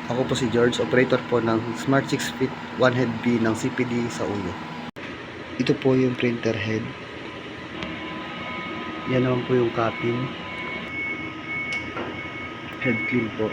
Ako po si George, operator po ng Smart 6 Feet 1 Head B ng CPD sa Uyo. Ito po yung printer head. Yan naman po yung copying. Head clean po.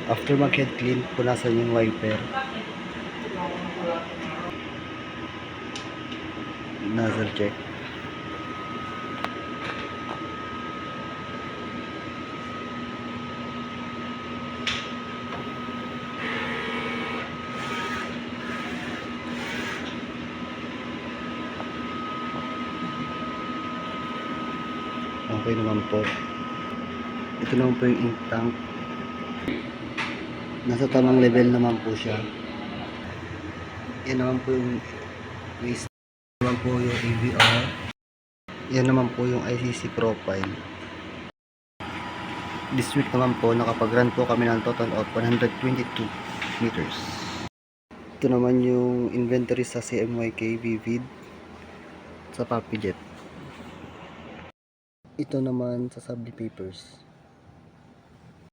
After mag-head clean, punasan yung wiper. Nozzle check. Okay naman po. Ito naman po yung ink tank. Nasa tamang level naman po siya. Yan naman po yung waste. Yan naman po yung AVR. Yan naman po yung ICC profile. This week naman po nakapag-run po kami ng total of 122 meters. Ito naman yung inventory sa CMYK Vivid sa PapiJet. Ito naman sa Subli Papers.